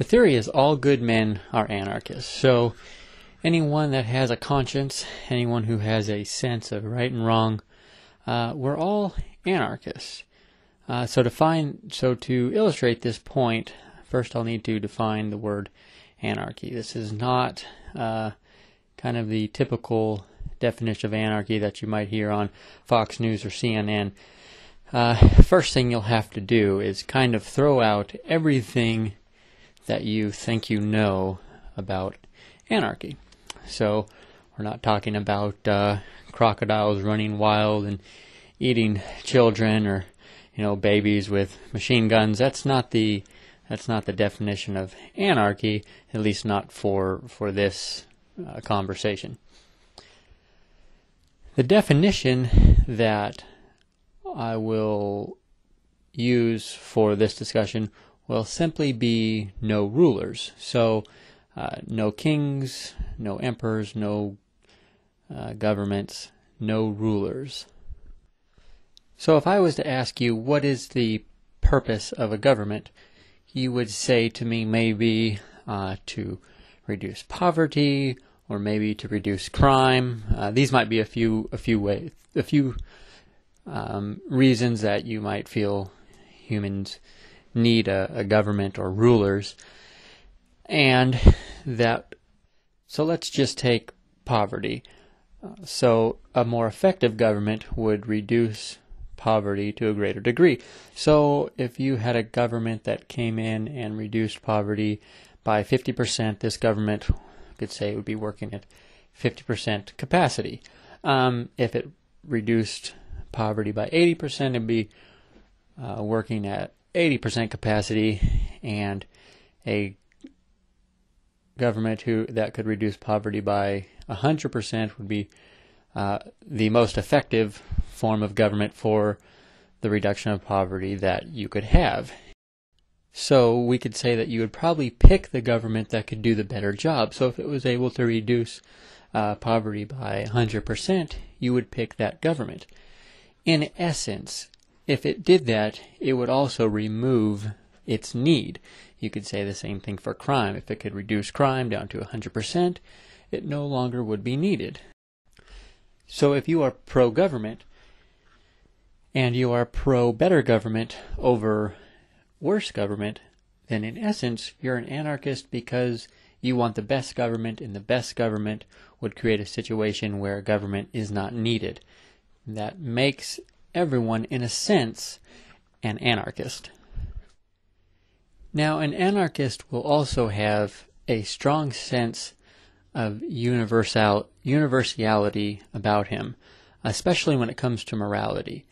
The theory is all good men are anarchists. So anyone that has a conscience, anyone who has a sense of right and wrong, we're all anarchists. So to illustrate this point, first I'll need to define the word anarchy. This is not kind of the typical definition of anarchy that you might hear on Fox News or CNN. First thing you'll have to do is kind of throw out everything that you think you know about anarchy. So we're not talking about crocodiles running wild and eating children, or babies with machine guns. That's not the definition of anarchy, at least not for this conversation. The definition that I will use for this discussion will simply be no rulers. So no kings, no emperors, no governments, no rulers. So if I was to ask you what is the purpose of a government, you would say to me maybe to reduce poverty, or maybe to reduce crime. These might be a few reasons that you might feel humans need a government or rulers. So let's just take poverty. So a more effective government would reduce poverty to a greater degree. So if you had a government that came in and reduced poverty by 50%, this government could say it would be working at 50% capacity. If it reduced poverty by 80%, it'd be working at 80% capacity, and a government that could reduce poverty by 100% would be the most effective form of government for the reduction of poverty that you could have. So we could say that you would probably pick the government that could do the better job. So if it was able to reduce poverty by 100%, you would pick that government. In essence, if it did that, it would also remove its need. You could say the same thing for crime. If it could reduce crime down to 100%, it no longer would be needed. So if you are pro-government, and you are pro-better government over worse government, then in essence you're an anarchist because you want the best government, and the best government would create a situation where government is not needed. That makes everyone, in a sense, an anarchist. Now, an anarchist will also have a strong sense of universality about him, especially when it comes to morality.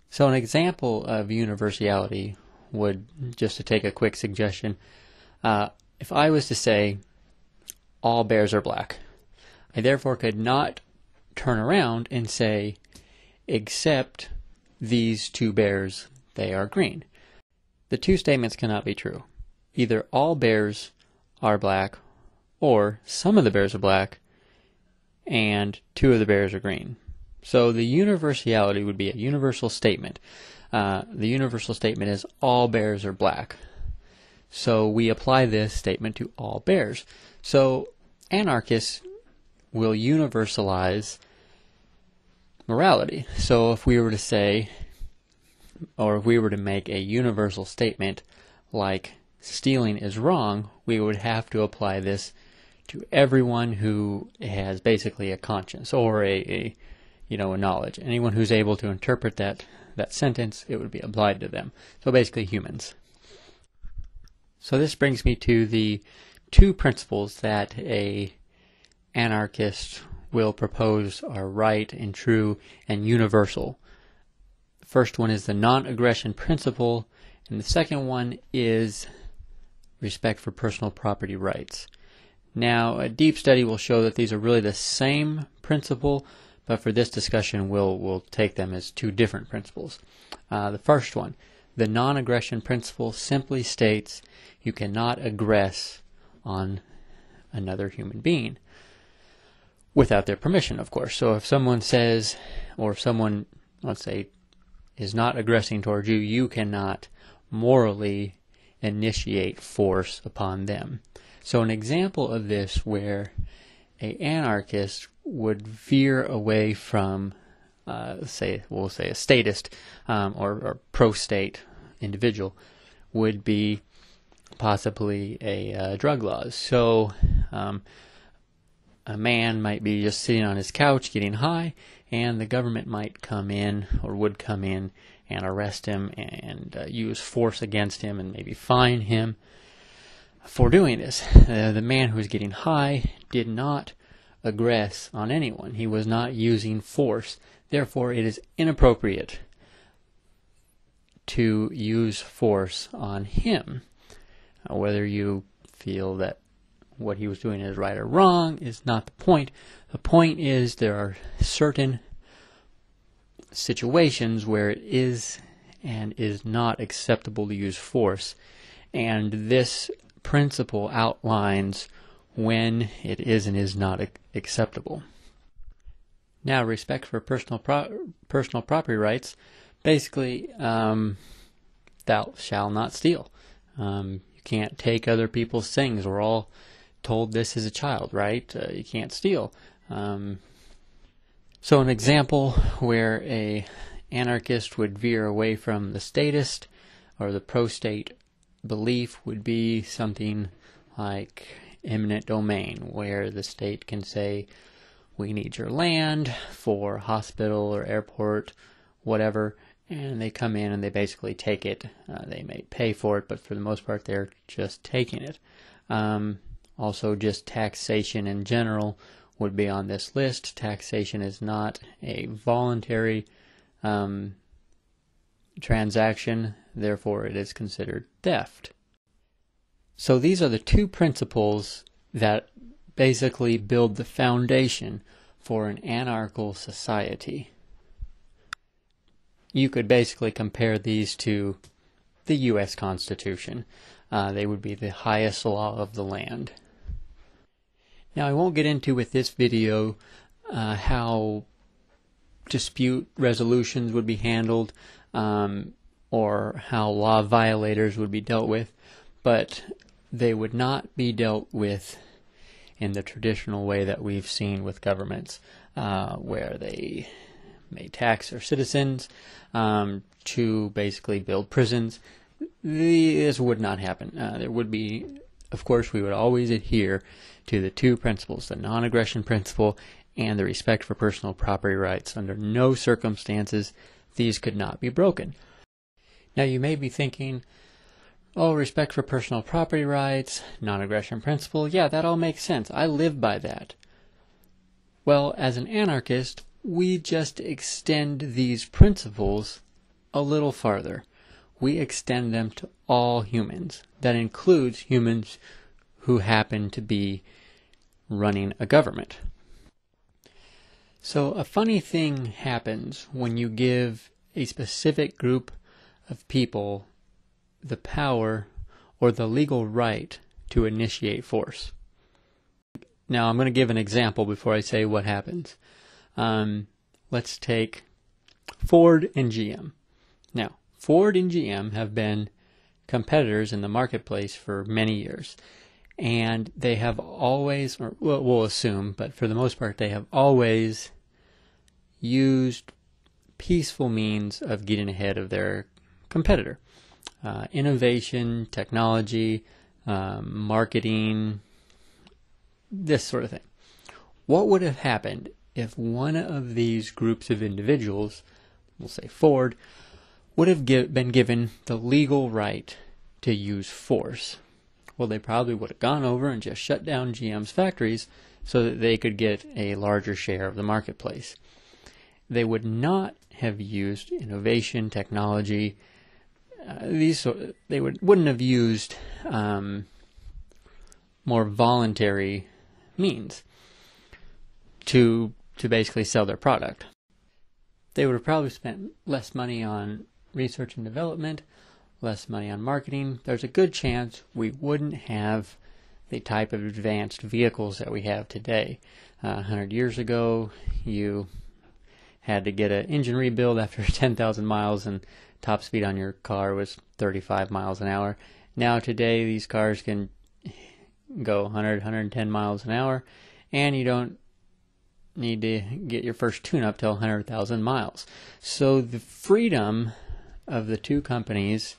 So an example of universality would, just to take a quick suggestion, if I was to say all bears are black, I therefore could not turn around and say except these two bears, they are green. The two statements cannot be true. Either all bears are black, or some of the bears are black and two of the bears are green. So the universality would be a universal statement. The universal statement is all bears are black. So we apply this statement to all bears. So anarchists will universalize morality. So if we were to say, or if we were to make a universal statement like stealing is wrong, we would have to apply this to everyone who has basically a conscience or a knowledge. Anyone who's able to interpret that sentence, it would be applied to them. So basically humans. So this brings me to the two principles that a anarchist will propose are right and true and universal. The first one is the non-aggression principle, and the second one is respect for personal property rights. Now, a deep study will show that these are really the same principle, but for this discussion we'll take them as two different principles. The first one, the non-aggression principle, simply states you cannot aggress on another human being without their permission, of course. So if someone says, or if someone, let's say, is not aggressing towards you, you cannot morally initiate force upon them. So an example of this where an anarchist would veer away from, we'll say a statist or pro-state individual would be possibly a drug laws. So a man might be just sitting on his couch getting high, and the government might come in or would come in and arrest him and use force against him and maybe fine him for doing this. The man who was getting high did not aggress on anyone. He was not using force. Therefore, it is inappropriate to use force on him. Whether you feel that what he was doing is right or wrong is not the point. The point is there are certain situations where it is and is not acceptable to use force, and this principle outlines when it is and is not acceptable. Now, respect for personal property rights, basically, thou shalt not steal. You can't take other people's things. We're all told this as a child, right? You can't steal. So an example where a anarchist would veer away from the statist or the pro-state belief would be something like eminent domain, where the state can say, we need your land for hospital or airport, whatever, and they come in and they basically take it. They may pay for it, but for the most part they're just taking it. Also, just taxation in general would be on this list. Taxation is not a voluntary transaction, therefore it is considered theft. So these are the two principles that basically build the foundation for an anarchical society. You could basically compare these to the U.S. Constitution. They would be the highest law of the land. Now, I won't get into with this video how dispute resolutions would be handled or how law violators would be dealt with, but they would not be dealt with in the traditional way that we've seen with governments, where they may tax their citizens to basically build prisons. This would not happen. There would be, of course, we would always adhere to the two principles, the non-aggression principle and the respect for personal property rights. Under no circumstances these could not be broken. Now you may be thinking, oh, respect for personal property rights, non-aggression principle, yeah, that all makes sense. I live by that. Well, as an anarchist, we just extend these principles a little farther. We extend them to all humans. That includes humans who happen to be running a government. So a funny thing happens when you give a specific group of people the power or the legal right to initiate force. Now I'm going to give an example before I say what happens. Let's take Ford and GM. Now, Ford and GM have been competitors in the marketplace for many years. And they have always, or we'll assume, but for the most part, they have always used peaceful means of getting ahead of their competitor. Innovation, technology, marketing, this sort of thing. What would have happened if one of these groups of individuals, we'll say Ford, would have been given the legal right to use force? Well, they probably would have gone over and just shut down GM's factories so that they could get a larger share of the marketplace. They would not have used innovation, technology. They wouldn't have used more voluntary means to basically sell their product. They would have probably spent less money on research and development, less money on marketing. There's a good chance we wouldn't have the type of advanced vehicles that we have today. 100 years ago, you had to get an engine rebuild after 10,000 miles, and top speed on your car was 35 miles an hour. Now today these cars can go 100, 110 miles an hour, and you don't need to get your first tune-up till 100,000 miles. So the freedom of the two companies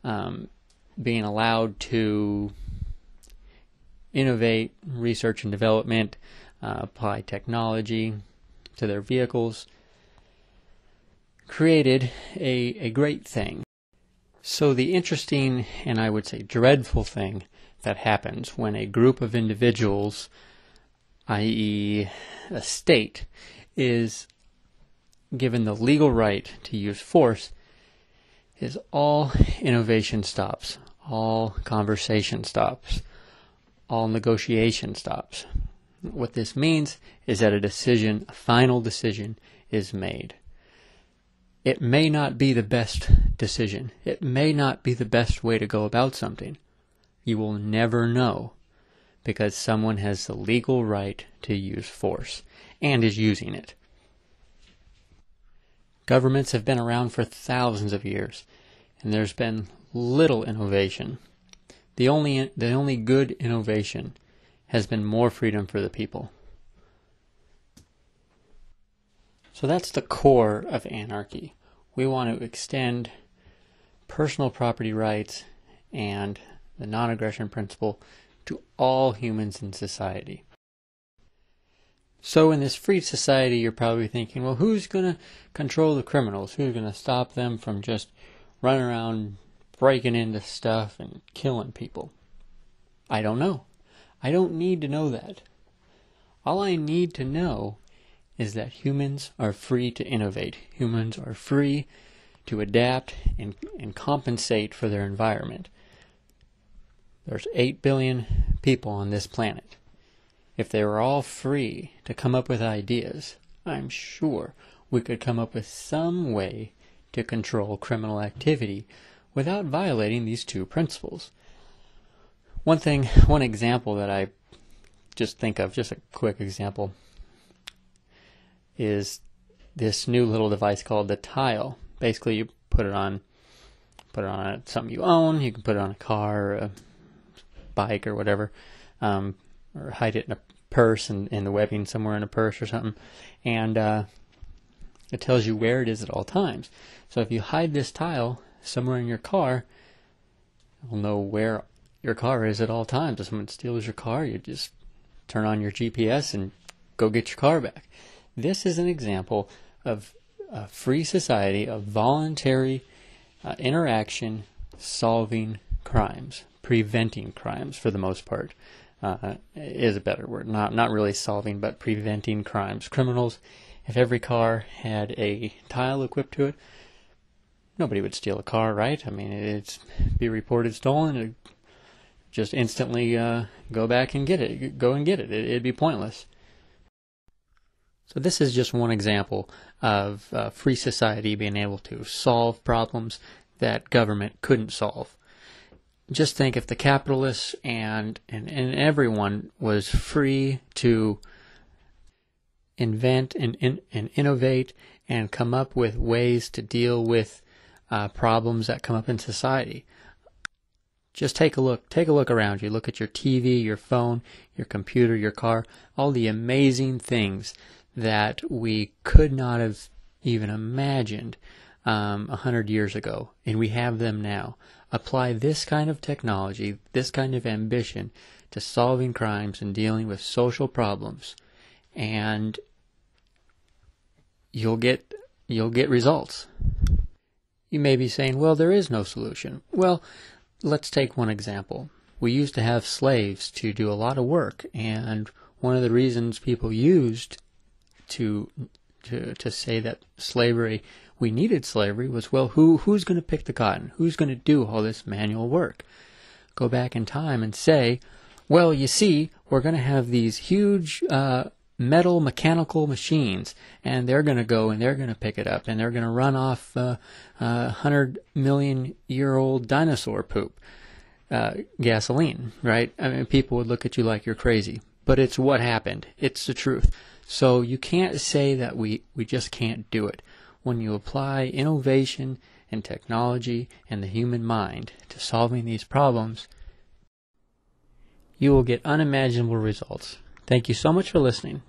being allowed to innovate, research and development, apply technology to their vehicles, created a great thing. So the interesting, and I would say dreadful thing that happens when a group of individuals, i.e. a state, is given the legal right to use force, is all innovation stops, all conversation stops, all negotiation stops. What this means is that a final decision is made. It may not be the best decision. It may not be the best way to go about something. You will never know, because someone has the legal right to use force and is using it. Governments have been around for thousands of years, and there's been little innovation. The only good innovation has been more freedom for the people. So that's the core of anarchy. We want to extend personal property rights and the non-aggression principle to all humans in society. So in this free society, you're probably thinking, well, who's going to control the criminals? Who's going to stop them from just running around breaking into stuff and killing people? I don't know. I don't need to know that. All I need to know is that humans are free to innovate. Humans are free to adapt and compensate for their environment. There's 8 billion people on this planet. If they were all free to come up with ideas, I'm sure we could come up with some way to control criminal activity without violating these two principles. One example that I just think of, just a quick example, is this new little device called the tile. Basically, you put it on something you own. You can put it on a car, or a bike, or whatever, or hide it in a purse and in the webbing somewhere in a purse or something, and it tells you where it is at all times. So if you hide this tile somewhere in your car, you'll know where your car is at all times. If someone steals your car, you just turn on your GPS and go get your car back. This is an example of a free society of voluntary interaction solving crimes, preventing crimes for the most part. Is a better word. Not really solving, but preventing crimes. Criminals, if every car had a tile equipped to it, nobody would steal a car, right? I mean, it'd be reported stolen, it'd just instantly go back and get it. Go and get it. It'd be pointless. So this is just one example of free society being able to solve problems that government couldn't solve. Just think if the capitalists and everyone was free to invent and innovate and come up with ways to deal with problems that come up in society. Just take a look around you. Look at your TV, your phone, your computer, your car, all the amazing things that we could not have even imagined 100 years ago, and we have them now. Apply this kind of technology, this kind of ambition to solving crimes and dealing with social problems, and you'll get results. You may be saying, well, there is no solution. Well, let's take one example. We used to have slaves to do a lot of work, and one of the reasons people used to say that we needed slavery was, well, who's going to pick the cotton? Who's going to do all this manual work? Go back in time and say, well, you see, we're going to have these huge metal mechanical machines, and they're going to go and they're going to pick it up, and they're going to run off 100-million-year-old dinosaur poop, gasoline, right? I mean, people would look at you like you're crazy, but it's what happened. It's the truth. So you can't say that we just can't do it. When you apply innovation and technology and the human mind to solving these problems, you will get unimaginable results. Thank you so much for listening.